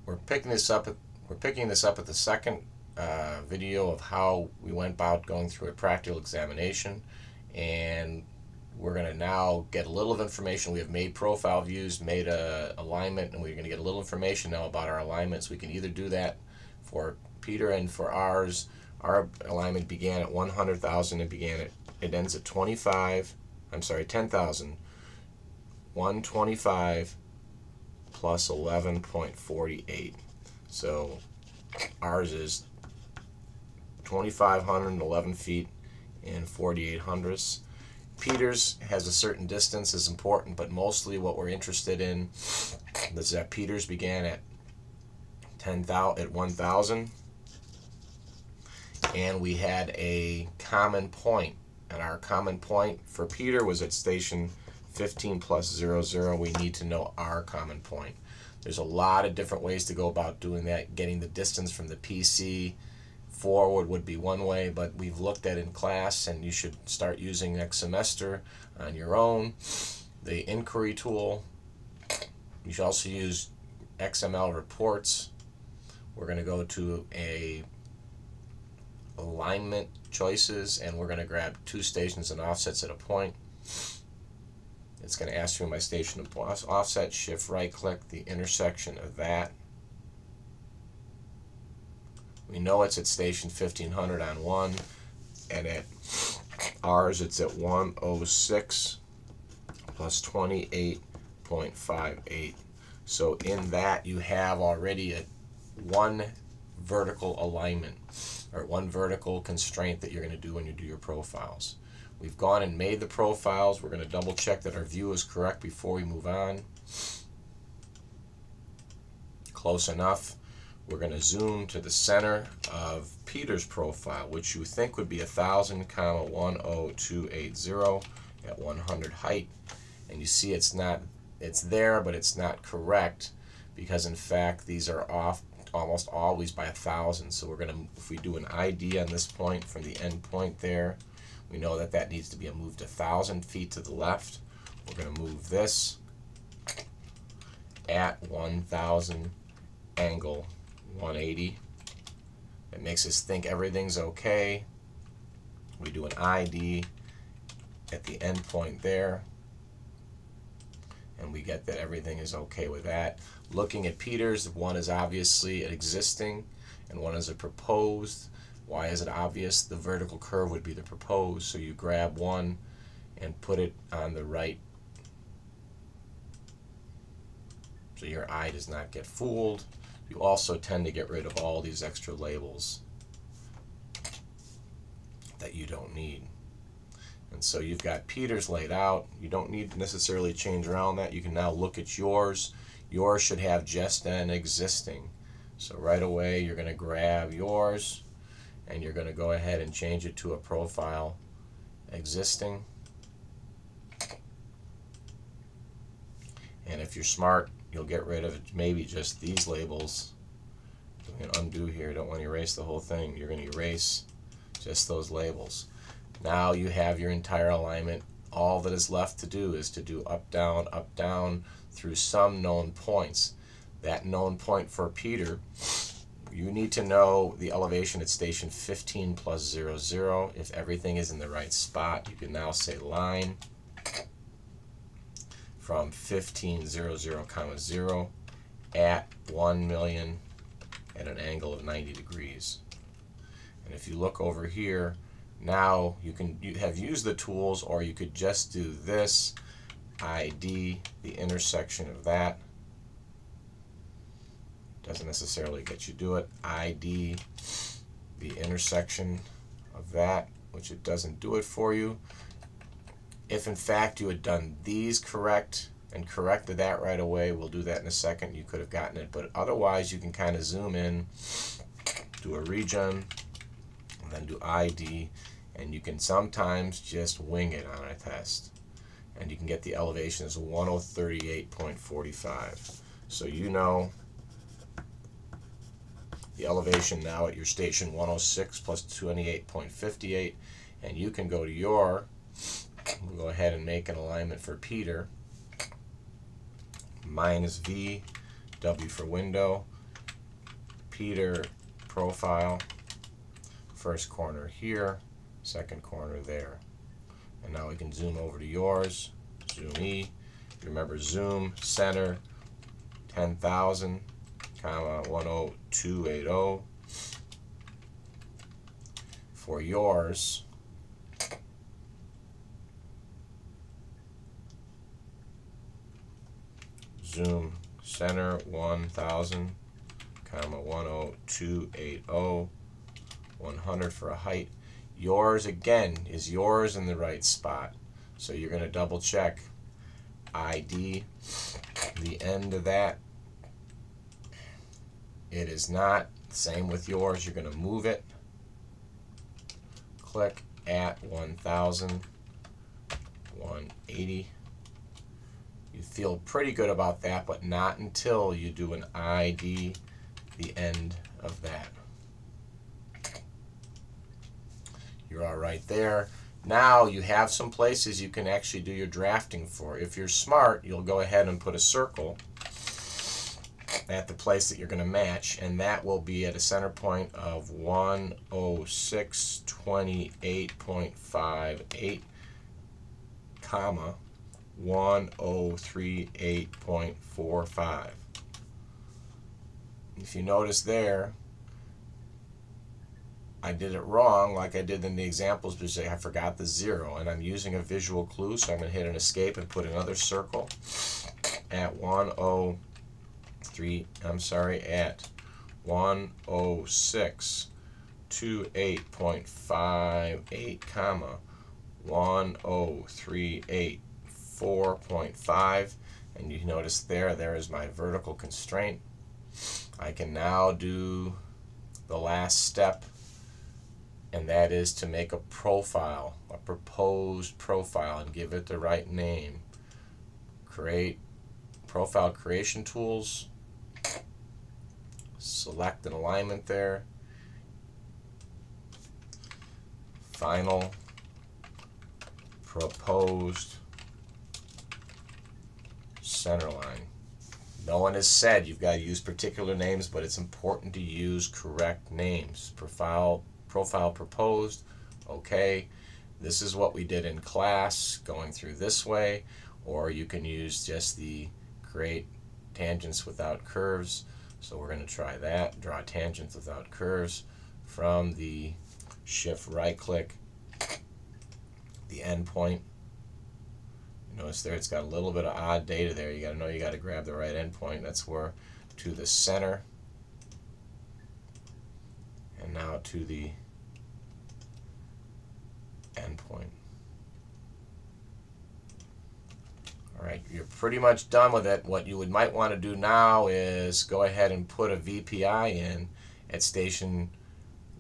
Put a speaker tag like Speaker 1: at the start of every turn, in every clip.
Speaker 1: we're picking this up at the second video of how we went about going through a practical examination, and we're going to now get a little of information. We have made profile views, made a alignment, and we're going to get a little information now about our alignments. We can either do that for Peter and for ours. Our alignment began at 100,000. It ends at 10,000. 125 plus 11.48. So ours is 2,511 feet and 48 hundredths. Peter's has a certain distance, is important, but mostly what we're interested in is that Peter's began at 1,000, and we had a common point, and our common point for Peter was at station 15 plus 00. We need to know our common point. There's a lot of different ways to go about doing that. Getting the distance from the PC forward would be one way, but we've looked at in class, and you should start using next semester on your own. The inquiry tool. You should also use XML reports. We're going to go to a alignment choices, and we're going to grab two stations and offsets at a point. It's going to ask for my station of offset, shift right click the intersection of that. We know it's at station 1500 on 1, and at ours it's at 106 plus 28.58. So in that you have already one vertical alignment, or one vertical constraint that you're going to do when you do your profiles. We've gone and made the profiles. We're going to double check that our view is correct before we move on. Close enough. We're going to zoom to the center of Peter's profile, which you think would be 1,000, 10280 at 100 height. And you see it's there, but it's not correct, because in fact these are off almost always by 1,000. So we're going to, if we do an ID on this point from the end point there, we know that that needs to be moved 1,000 feet to the left. We're going to move this at 1,000 angle 180. It makes us think everything's okay. We do an ID at the end point there, and we get that everything is okay with that. Looking at Peter's, one is obviously an existing and one is a proposed. Why is it obvious? The vertical curve would be the proposed, so you grab one and put it on the right so your eye does not get fooled. You also tend to get rid of all these extra labels that you don't need. And so you've got Peter's laid out. You don't need to necessarily change around that. You can now look at yours. Yours should have just an existing. So right away you're going to grab yours, and you're going to go ahead and change it to a profile existing. And if you're smart, you'll get rid of maybe just these labels. I'm going to undo here. Don't want to erase the whole thing. You're going to erase just those labels. Now you have your entire alignment. All that is left to do is to do up, down through some known points. That known point for Peter, you need to know the elevation at station 15 plus 00. If everything is in the right spot, you can now say line from 1500, 0 at 1 million at an angle of 90 degrees. And if you look over here, now you have used the tools, or you could just do this, ID the intersection of that. Doesn't necessarily get you do it. ID the intersection of that, which it doesn't do it for you. If in fact you had done these correct and corrected that right away, we'll do that in a second, you could have gotten it. But otherwise you can kind of zoom in, do a region, and then do ID, and you can sometimes just wing it on a test. And you can get the elevation as 1038.45. So you know the elevation now at your station 106 plus 28.58, and you can go to your, we'll go ahead and make an alignment for Peter, minus V, W for window, Peter profile, first corner here, second corner there. And now we can zoom over to yours, zoom E. Remember, zoom center 10,000, comma 10280. For yours, zoom center 1000, comma 10280, 100 for a height. Yours again is yours in the right spot, so you're going to double check ID the end of that. It is not. Same with yours. You're going to move it, click at 1000, 180. You feel pretty good about that, but not until you do an ID the end of that. You're all right there. Now you have some places you can actually do your drafting for. If you're smart, you'll go ahead and put a circle at the place that you're going to match, and that will be at a center point of 10628.58, comma 1038.45. If you notice there, I did it wrong like I did in the examples because I forgot the 0, and I'm using a visual clue, so I'm going to hit an escape and put another circle at 10628.58, comma 1038.4.5, and you notice there is my vertical constraint. I can now do the last step, and that is to make a profile, a proposed profile, and give it the right name. Create profile creation tools, select an alignment there, final proposed center line. No one has said you've got to use particular names, but it's important to use correct names. Profile proposed, okay. This is what we did in class, going through this way, or you can use just the create tangents without curves. So we're going to try that, draw tangents without curves from the shift right click, the endpoint. Notice there it's got a little bit of odd data there. You got to know you got to grab the right endpoint. That's where to the center, and now to the endpoint. Alright, you're pretty much done with it. What you might want to do now is go ahead and put a VPI in at station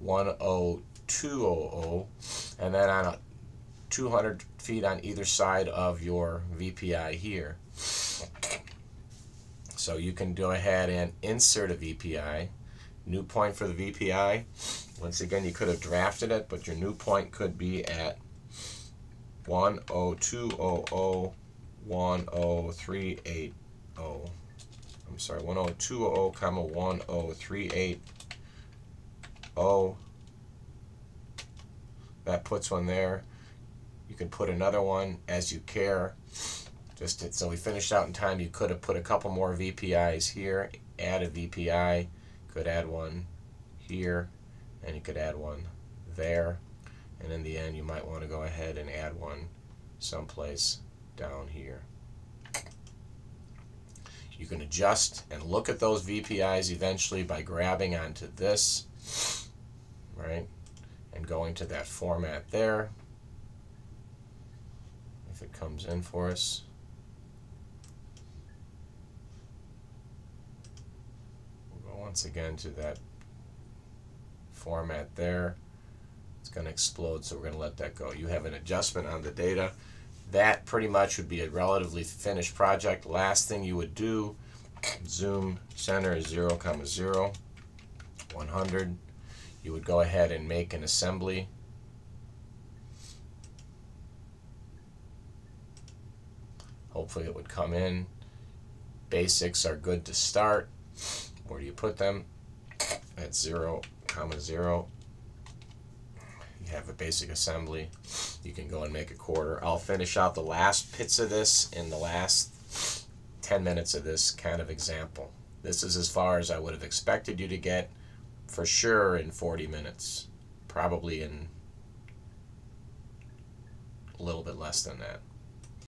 Speaker 1: 10200, and then on 200 feet on either side of your VPI here. So you can go ahead and insert a VPI, new point for the VPI. Once again, you could have drafted it, but your new point could be at 10200, 10380. I'm sorry, 10200, comma 10380. That puts one there. You can put another one as you care. So we finished out in time. You could have put a couple more VPIs here, add a VPI, could add one here, and you could add one there. And in the end, you might want to go ahead and add one someplace down here. You can adjust and look at those VPIs eventually by grabbing onto this, right, and going to that format there. If it comes in for us. We'll go once again to that format there. It's going to explode, so we're going to let that go. You have an adjustment on the data. That pretty much would be a relatively finished project. Last thing you would do, zoom center is 0, 0, 100. You would go ahead and make an assembly. Hopefully it would come in. Basics are good to start. Where do you put them? at 0, 0. You have a basic assembly. You can go and make a quarter. I'll finish out the last bits of this in the last 10 minutes of this kind of example. This is as far as I would have expected you to get, for sure, in 40 minutes. Probably in a little bit less than that.